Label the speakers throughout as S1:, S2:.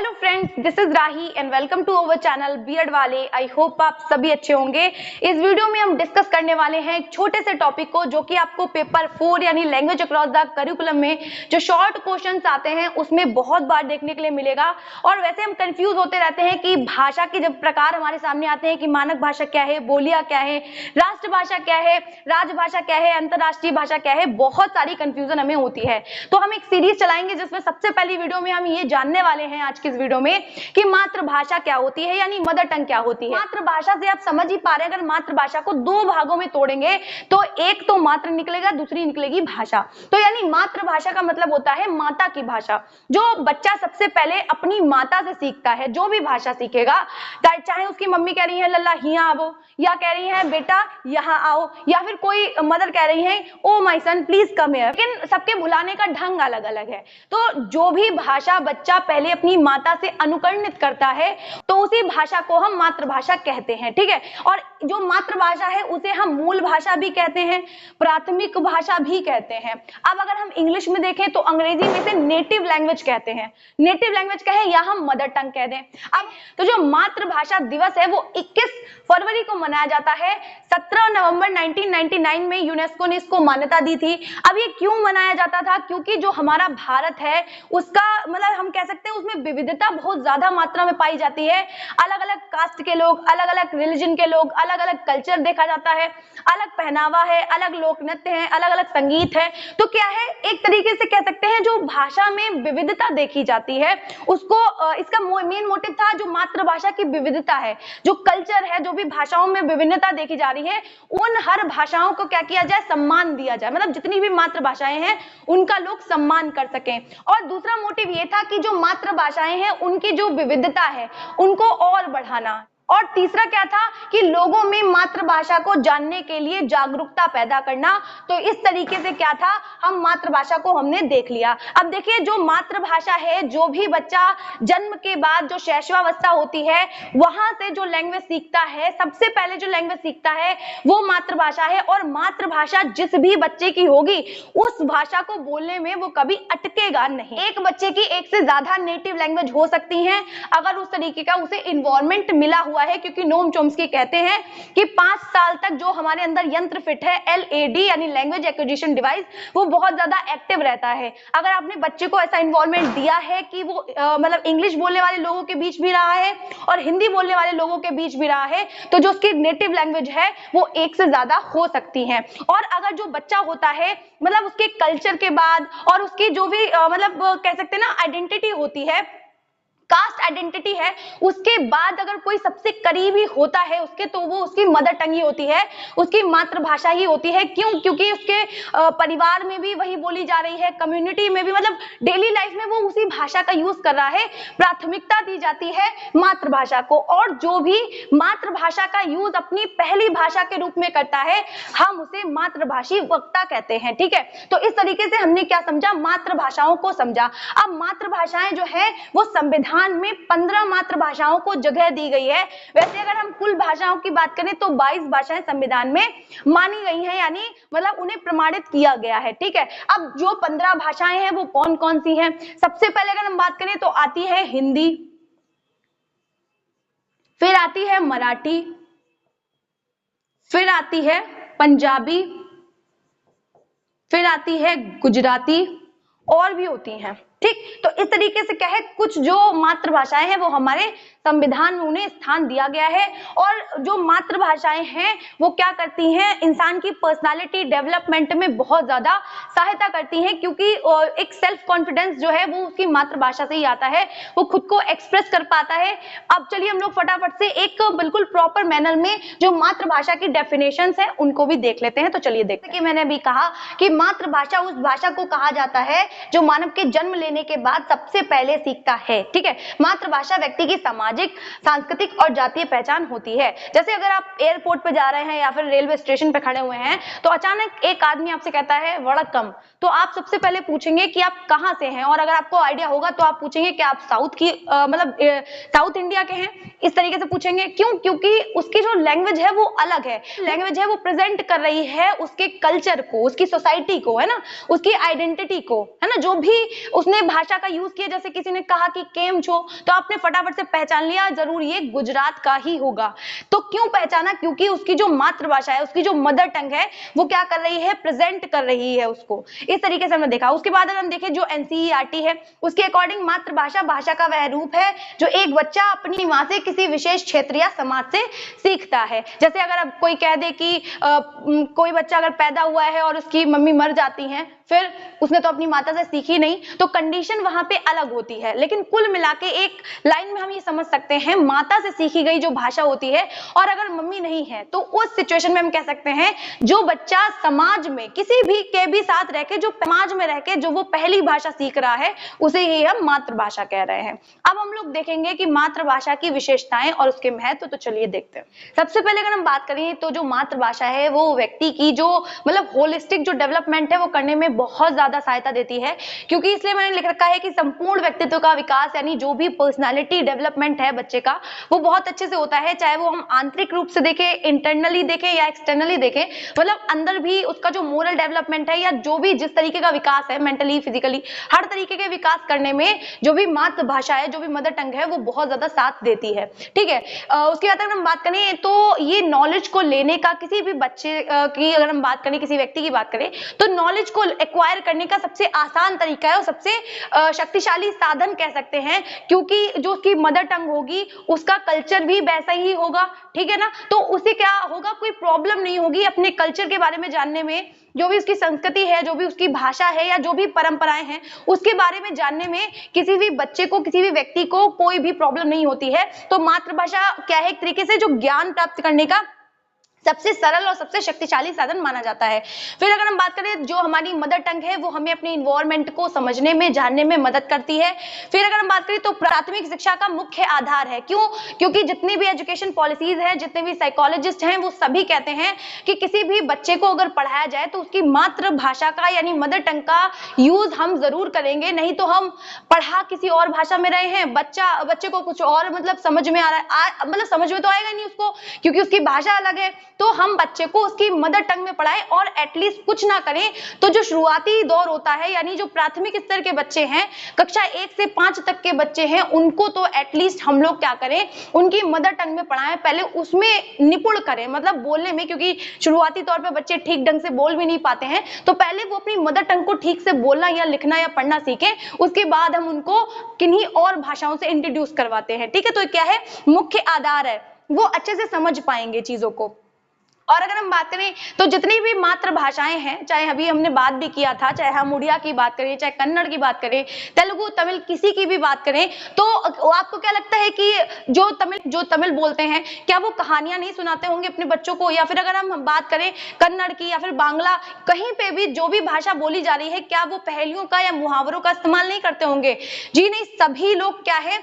S1: Hello friends, this is Rahi and welcome to our channel BEd वाले। I hope आप सभी अच्छे होंगे। इस वीडियो में हम डिस्कस करने वाले हैं एक छोटे से टॉपिक को जो कि आपको पेपर 4 यानी लैंग्वेज अक्रॉस द करिकुलम में जो शॉर्ट क्वेश्चंस आते हैं उसमें बहुत बार देखने के लिए मिलेगा। और वैसे हम कंफ्यूज होते रहते हैं कि भाषा के जब प्रकार हमारे सामने आते हैं कि मानक भाषा क्या है, बोलियां क्या है, राष्ट्रभाषा क्या है, राजभाषा क्या है, अंतरराष्ट्रीय भाषा क्या है, बहुत सारी कंफ्यूजन हमें होती है। तो हम एक सीरीज चलाएंगे जिसमें सबसे पहली वीडियो में हम ये जानने वाले हैं आज की इस वीडियो में कि मातृभाषा क्या होती है यानी मदर टंग क्या होती है। मातृभाषा से आप समझ ही पा रहे हैं, अगर मातृभाषा को दो भागों में तोड़ेंगे तो एक तो मातृ निकलेगा, दूसरी निकलेगी भाषा। तो यानी मातृभाषा का मतलब होता है माता की भाषा, जो बच्चा सबसे पहले अपनी माता से सीखता है। जो भी भाषा सीखेगा, चाहे उसकी मम्मी कह रही है लल्ला हिया आओ, या कह रही है बेटा यहाँ आओ, या फिर कोई मदर कह रही है oh my son please come here, लेकिन सबके बुलाने का ढंग अलग अलग है। तो जो भी भाषा बच्चा पहले अपनी माता से अनुकरणित करता है तो उसी भाषा को हम मातृभाषा कहते हैं, ठीक है। और जो मातृभाषा है उसे हम मूल भाषा भी कहते हैं, प्राथमिक भाषा भी कहते हैं। अब अगर हम इंग्लिश में देखें तो अंग्रेजी में से नेटिव लैंग्वेज कहते हैं। नेटिव लैंग्वेज कहें या हम मदर टंग कह दें। अब तो जो मातृभाषा दिवस है वो 21 फरवरी को मनाया जाता है। 17 नवंबर 1999 में यूनेस्को ने इसको मान्यता दी थी। अब ये क्यों मनाया जाता था? क्योंकि जो हमारा भारत है उसका मतलब हम कह सकते हैं उसमें विविधता बहुत ज्यादा मात्रा में पाई जाती है। अलग अलग कास्ट के लोग, अलग अलग रिलीजन के लोग, अलग अलग कल्चर देखा जाता है, अलग पहनावा है, अलग लोक नृत्य है, अलग अलग संगीत है। तो क्या है, एक तरीके से कह सकते हैं जो भाषा में विविधता देखी जाती है उसको इसका मेन मोटिव था जो मातृभाषा की विविधता है, जो कल्चर है, जो भी भाषाओं में विभिन्नता देखी जा रही है उन हर भाषाओं को क्या किया जाए, सम्मान दिया जाए। मतलब जितनी भी मातृभाषाएं हैं उनका लोग सम्मान कर सकें। और दूसरा मोटिव ये था कि जो मातृभाषाएं हैं उनकी जो विविधता है उनको और बढ़ाना। और तीसरा क्या था कि लोगों में मातृभाषा को जानने के लिए जागरूकता पैदा करना। तो इस तरीके से क्या था, हम मातृभाषा को हमने देख लिया। अब देखिए, जो मातृभाषा है, जो भी बच्चा जन्म के बाद जो शैशवावस्था होती है वहां से जो लैंग्वेज सीखता है, सबसे पहले जो लैंग्वेज सीखता है वो मातृभाषा है। और मातृभाषा जिस भी बच्चे की होगी उस भाषा को बोलने में वो कभी अटकेगा नहीं। एक बच्चे की एक से ज्यादा नेटिव लैंग्वेज हो सकती है अगर उस तरीके का उसे इन्वायरमेंट मिला हुआ है, क्योंकि नोम चोम्स्की कहते हैं कि 5 साल तक जो हमारे अंदर यंत्र फिट है LAD यानी लैंग्वेज एक्विजिशन डिवाइस, वो बहुत ज्यादा एक्टिव रहता है। अगर आपने बच्चे को ऐसा इन्वायरमेंट दिया है कि वो मतलब इंग्लिश बोलने वाले लोगों के बीच भी रहा है और हिंदी बोलने वाले लोगों के बीच भी रहा है, तो जो उसकी नेटिव लैंग्वेज है वो एक से ज्यादा हो सकती है। और अगर जो बच्चा होता है मतलब उसके कल्चर के बाद और उसकी जो भी मतलब कह सकते हैं ना आइडेंटिटी होती है, कास्ट आइडेंटिटी है, उसके बाद अगर कोई सबसे करीबी होता है उसके, तो वो उसकी मदर टंग ही होती है, उसकी मातृभाषा ही होती है। क्यों? क्योंकि उसके परिवार में भी वही बोली जा रही है, कम्युनिटी में भी, मतलब डेली लाइफ में वो उसी भाषा का यूज कर रहा है। प्राथमिकता दी जाती है मातृभाषा को। और जो भी मातृभाषा का यूज अपनी पहली भाषा के रूप में करता है हम उसे मातृभाषी वक्ता कहते हैं, ठीक है। तो इस तरीके से हमने क्या समझा, मातृभाषाओं को समझा। अब मातृभाषाएं जो है वो संविधान में 15 मातृभाषाओं को जगह दी गई है। वैसे अगर हम कुल भाषाओं की बात करें तो 22 भाषाएं संविधान में मानी गई हैं, यानी मतलब उन्हें प्रमाणित किया गया है, ठीक है। अब जो 15 भाषाएं हैं वो कौन कौन सी हैं? सबसे पहले अगर हम बात करें तो आती है हिंदी, फिर आती है मराठी, फिर आती है पंजाबी, फिर आती है गुजराती, और भी होती हैं, ठीक। तो इस तरीके से क्या है, कुछ जो मातृभाषाएं हैं वो हमारे संविधान में उन्हें स्थान दिया गया है। और जो मातृभाषाएं हैं वो क्या करती हैं, इंसान की पर्सनालिटी डेवलपमेंट में बहुत ज्यादा सहायता करती हैं, क्योंकि एक सेल्फ कॉन्फिडेंस जो है वो उसकी मातृभाषा से ही आता है, वो खुद को एक्सप्रेस कर पाता है। अब चलिए हम लोग फटाफट से एक बिल्कुल प्रॉपर मैनर में जो मातृभाषा की डेफिनेशंस है उनको भी देख लेते हैं। तो चलिए देखते हैं कि मैंने अभी कहा कि मातृभाषा उस भाषा को कहा जाता है जो मानव के जन्म लेने के बाद सबसे पहले सीखता है, ठीक है। मातृभाषा व्यक्ति की सामाजिक, सांस्कृतिक और जातीय पहचान होती है। जैसे अगर आप एयरपोर्ट पे जा रहे हैं या फिर रेलवे स्टेशन पे खड़े हुए हैं तो अचानक एक आदमी आपसे कहता है वड़कम, तो आप सबसे पहले पूछेंगे कि आप कहाँ से हैं, और अगर आपको आइडिया होगा तो आप पूछेंगे कि आप साउथ की मतलब साउथ इंडिया के हैं, इस तरीके से पूछेंगे। क्यों? क्योंकि उसकी जो लैंग्वेज है वो अलग है, लैंग्वेज है वो प्रेजेंट कर रही है उसके कल्चर को, उसकी सोसाइटी को, है ना, उसकी आइडेंटिटी को, है ना, जो भी उसने भाषा का यूज किया, जैसे किसी ने कहा कि केम छो, तो आपने फटाफट से पहचान लिया जरूर ये गुजरात का ही होगा। तो क्यों पहचाना? क्योंकि उसकी जो मातृभाषा है, उसकी जो मदर टंग है, वो क्या कर रही है, प्रेजेंट कर रही है उसको। इस तरीके से हमने देखा। उसके बाद अगर हम देखें जो एनसीईआरटी है, उसके अकॉर्डिंग मातृभाषा भाषा का वह रूप है जो एक बच्चा अपनी माँ से किसी विशेष क्षेत्र या समाज से सीखता है। जैसे अगर अब कोई कह दे कि कोई बच्चा अगर पैदा हुआ है और उसकी मम्मी मर जाती है, फिर उसने तो अपनी माता से सीखी नहीं, तो कंडीशन वहां पे अलग होती है। लेकिन कुल मिला के एक लाइन में हम ये समझ सकते हैं, माता से सीखी गई जो भाषा होती है, और अगर मम्मी नहीं है तो उस सिचुएशन में हम कह सकते हैं जो बच्चा समाज में किसी भी के भी साथ रह के, जो समाज में रह के जो वो पहली भाषा सीख रहा है, उसे ही हम मातृभाषा कह रहे हैं। अब हम लोग देखेंगे कि मातृभाषा की विशेषताएं और उसके महत्व, तो चलिए देखते हैं। सबसे पहले अगर हम बात करें तो जो मातृभाषा है वो व्यक्ति की जो मतलब होलिस्टिक जो डेवलपमेंट है वो करने में बहुत ज्यादा सहायता देती है। क्योंकि इसलिए मैंने लिख रखा है कि संपूर्ण व्यक्तित्व का विकास, यानी जो भी पर्सनालिटी डेवलपमेंट है बच्चे का, वो बहुत अच्छे से होता है। चाहे वो हम आंतरिक रूप से देखें, इंटरनली देखें या एक्सटर्नली देखें, मतलब अंदर भी उसका जो मोरल डेवलपमेंट है या जो भी जिस तरीके का विकास है, मेंटली फिजिकली हर तरीके के विकास करने में जो भी मातृभाषा है, जो भी मदर टंग है, वो बहुत ज्यादा साथ देती है। ठीक है। उसके बाद अगर हम बात करें तो ये नॉलेज को लेने का, किसी भी बच्चे की अगर हम बात करें, किसी व्यक्ति की बात करें, तो नॉलेज को एक्वायर करने का सबसे आसान तरीका है और सबसे शक्तिशाली साधन कह सकते हैं, क्योंकि जो उसकी मदर टंग होगी उसका कल्चर भी वैसा ही होगा। ठीक है ना। तो उसे क्या होगा, कोई प्रॉब्लम नहीं होगी अपने कल्चर के बारे में जानने में, जो भी उसकी संस्कृति है, जो भी उसकी भाषा है या जो भी परंपराएं हैं उसके बारे में जानने में किसी भी बच्चे को, किसी भी व्यक्ति को कोई भी प्रॉब्लम नहीं होती है। तो मातृभाषा क्या है, एक तरीके से जो ज्ञान प्राप्त करने का सबसे सरल और सबसे शक्तिशाली साधन माना जाता है। फिर अगर हम बात करें जो हमारी मदर टंग है वो हमें अपने इन्वायरमेंट को समझने में, जानने में मदद करती है। फिर अगर हम बात करें तो प्राथमिक शिक्षा का मुख्य आधार है। क्यों? क्योंकि जितनी भी एजुकेशन पॉलिसीज हैं, जितने भी साइकोलॉजिस्ट हैं, वो सभी कहते हैं कि किसी भी बच्चे को अगर पढ़ाया जाए तो उसकी मातृभाषा का यानी मदर टंग का यूज हम जरूर करेंगे, नहीं तो हम पढ़ा किसी और भाषा में रहे हैं, बच्चे को कुछ और मतलब समझ में आ रहा है, मतलब समझ में तो आएगा नहीं उसको, क्योंकि उसकी भाषा अलग है। तो हम बच्चे को उसकी मदर टंग में पढ़ाएं और एटलीस्ट कुछ ना करें तो जो शुरुआती दौर होता है, यानी जो प्राथमिक स्तर के बच्चे हैं, कक्षा 1 से 5 तक के बच्चे हैं, उनको तो एटलीस्ट हम लोग क्या करें, उनकी मदर टंग में पढ़ाएं, पहले उसमें निपुण करें, मतलब बोलने में, क्योंकि शुरुआती तौर पे बच्चे ठीक ढंग से बोल भी नहीं पाते हैं, तो पहले वो अपनी मदर टंग को ठीक से बोलना या लिखना या पढ़ना सीखें, उसके बाद हम उनको किन्हीं और भाषाओं से इंट्रोड्यूस करवाते हैं। ठीक है। तो क्या है, मुख्य आधार है, वो अच्छे से समझ पाएंगे चीजों को। और अगर हम बात करें तो जितनी भी मातृभाषाएं हैं, चाहे अभी हमने बात भी किया था, चाहे हम उड़िया की बात करें, चाहे कन्नड़ की बात करें, तेलुगु, तमिल, किसी की भी बात करें, तो आपको क्या लगता है कि जो तमिल बोलते हैं, क्या वो कहानियां नहीं सुनाते होंगे अपने बच्चों को? या फिर अगर हम बात करें कन्नड़ की या फिर बांग्ला, कहीं पे भी जो भी भाषा बोली जा रही है, क्या वो पहेलियों का या मुहावरों का इस्तेमाल नहीं करते होंगे? जी नहीं, सभी लोग क्या है,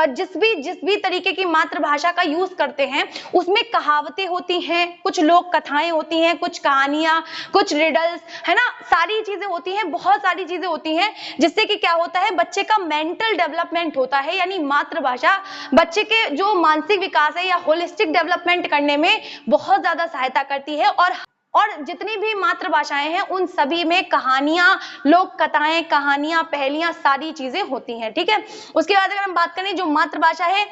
S1: जिस भी तरीके की मातृभाषा का यूज करते हैं उसमें कहावतें होती हैं, कुछ लोक कथाएं होती हैं, कुछ कहानियां, कुछ रिडल्स, है ना, सारी चीजें होती हैं, बहुत सारी चीजें होती हैं, जिससे कि क्या होता है, बच्चे का मेंटल डेवलपमेंट होता है। यानी मातृभाषा बच्चे के जो मानसिक विकास है या होलिस्टिक डेवलपमेंट करने में बहुत ज्यादा सहायता करती है। और जितनी भी मातृभाषाएं हैं उन सभी में कहानियां, लोक कथाएं, कहानियां, पहेलियां, सारी चीजें होती हैं। ठीक है। उसके बाद अगर हम बात करें, जो मातृभाषा है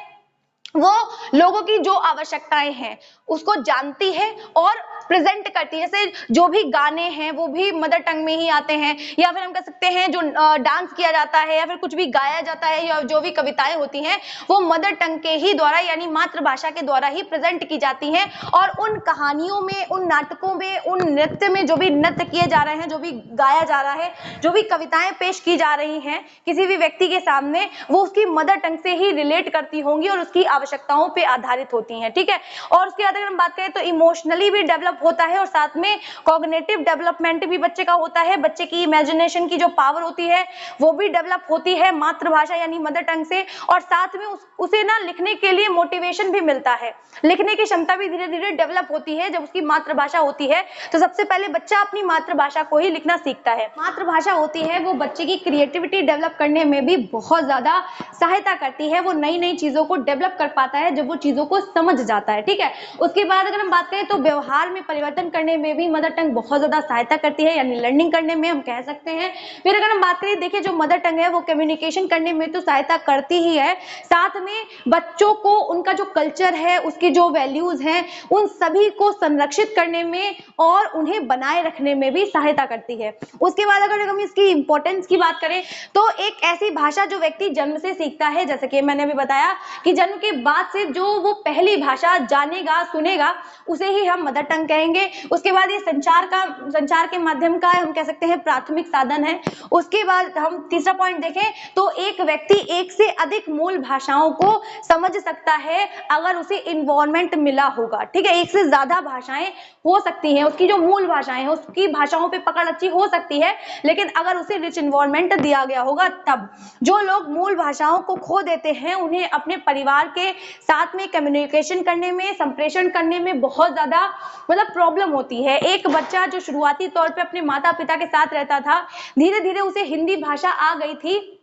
S1: वो लोगों की जो आवश्यकताएं हैं उसको जानती है और प्रेजेंट करती है। जैसे जो भी गाने हैं वो भी मदर टंग में ही आते हैं, या फिर हम कह सकते हैं जो डांस किया जाता है या फिर कुछ भी गाया जाता है या जो भी कविताएं होती हैं वो मदर टंग के ही द्वारा यानी मातृभाषा के द्वारा ही प्रेजेंट की जाती हैं। और उन कहानियों में, उन नाटकों में, उन नृत्य में जो भी नृत्य किए जा रहे हैं, जो भी गाया जा रहा है, जो भी कविताएं पेश की जा रही हैं किसी भी व्यक्ति के सामने, वो उसकी मदर टंग से ही रिलेट करती होंगी और उसकी आवश्यकताओं पे आधारित होती हैं। ठीक है। और उसके बाद अगर हम बात करें तो इमोशनली भी डेवलप होता है और साथ में कॉग्निटिव डेवलपमेंट भी बच्चे का होता है। बच्चे की इमेजिनेशन की जो पावर होती है वो भी डेवलप होती है मातृभाषा यानी मदर टंग से। और साथ में उसे ना लिखने के लिए मोटिवेशन भी मिलता है, लिखने की क्षमता भी धीरे धीरे डेवलप होती है जब उसकी मातृभाषा होती है। तो सबसे पहले बच्चा अपनी मातृभाषा को ही लिखना सीखता है। मातृभाषा होती है वो बच्चे की क्रिएटिविटी डेवलप करने में भी बहुत ज्यादा सहायता करती है। वो नई नई चीजों को डेवलप कर पाता है जब वो चीजों को समझ जाता है। ठीक है। उसके बाद अगर हम बात करें तो व्यवहार में में परिवर्तन करने में भी मदर टंग बहुत ज्यादा सहायता करती है, यानी लर्निंग करने में हम कह सकते हैं। फिर अगर हम बात करें, देखिए जो मदर टंग है वो कम्युनिकेशन करने में तो सहायता करती ही है, साथ में बच्चों को उनका जो कल्चर है, उसकी जो वैल्यूज हैं, उन सभी को संरक्षित करने में और उन्हें बनाए रखने में भी सहायता करती है। उसके बाद अगर हम इसकी इंपॉर्टेंस की बात करें तो एक ऐसी भाषा जो व्यक्ति जन्म से सीखता है, जैसे कि मैंने अभी बताया कि जन्म के बाद से जो वो पहली भाषा जानेगा, सुनेगा, उसे ही हम मदर टंग कहेंगे। उसके बाद ये संचार के माध्यम का हम कह सकते हैं प्राथमिक साधन है। उसके बाद हम तीसरा पॉइंट देखें तो एक व्यक्ति एक से अधिक मूल भाषाओं को समझ सकता है अगर उसे इन्वायरमेंट मिला होगा। ठीक है, एक से ज्यादा भाषाएं हो सकती हैं, उसकी जो मूल भाषाएं हैं उसकी भाषाओं पे पकड़ अच्छी हो सकती है, लेकिन अगर उसे रिच इन्वायरमेंट दिया गया होगा तब। जो लोग मूल भाषाओं को खो देते हैं उन्हें अपने परिवार के साथ में कम्युनिकेशन करने में, संप्रेषण करने में बहुत ज्यादा प्रॉब्लम होती है। एक बच्चा जो शुरुआती तौर पे अपने माता पिता के साथ रहता था, धीरे धीरे उसे हिंदी भाषा आ गई थी,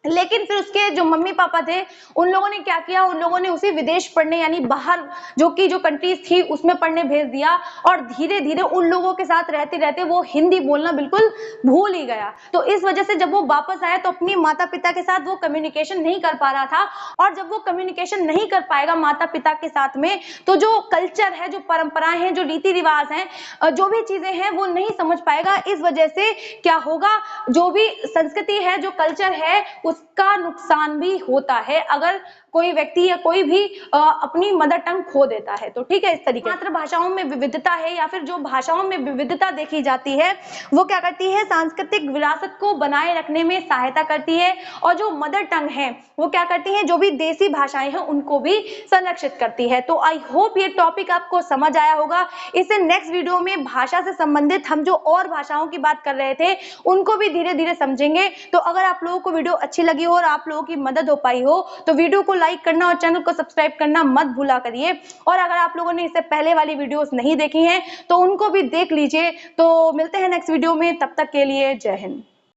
S1: लेकिन फिर उसके जो मम्मी पापा थे उन लोगों ने क्या किया, उन लोगों ने उसे विदेश पढ़ने यानी बाहर जो कंट्रीज थी उसमें पढ़ने भेज दिया, और धीरे धीरे उन लोगों के साथ रहते रहते वो हिंदी बोलना बिल्कुल भूल ही गया। तो इस वजह से जब वो वापस आया तो अपनी माता पिता के साथ वो कम्युनिकेशन नहीं कर पा रहा था, और जब वो कम्युनिकेशन नहीं कर पाएगा माता पिता के साथ में तो जो कल्चर है, जो परंपराएं हैं, जो रीति रिवाज हैं, जो भी चीजें हैं वो नहीं समझ पाएगा। इस वजह से क्या होगा, जो भी संस्कृति है, जो कल्चर है, उसका नुकसान भी होता है अगर कोई व्यक्ति या कोई भी अपनी मदर टंग खो देता है। तो ठीक है, इस तरीके मातृभाषाओं में विविधता है या फिर जो भाषाओं में विविधता देखी जाती है वो क्या करती है, सांस्कृतिक विरासत को बनाए रखने में सहायता करती है, और जो मदर टंग है वो क्या करती है, जो भी देसी भाषाएं हैं उनको भी संरक्षित करती है। तो आई होप ये टॉपिक आपको समझ आया होगा। इससे नेक्स्ट वीडियो में भाषा से संबंधित हम जो और भाषाओं की बात कर रहे थे उनको भी धीरे धीरे समझेंगे। तो अगर आप लोगों को वीडियो अच्छी लगी हो और आप लोगों की मदद हो पाई हो तो वीडियो को लाइक करना और चैनल को सब्सक्राइब करना मत भूला करिए। और अगर आप लोगों ने इससे पहले वाली वीडियोस नहीं देखी हैं तो उनको भी देख लीजिए। तो मिलते हैं नेक्स्ट वीडियो में, तब तक के लिए जय हिंद।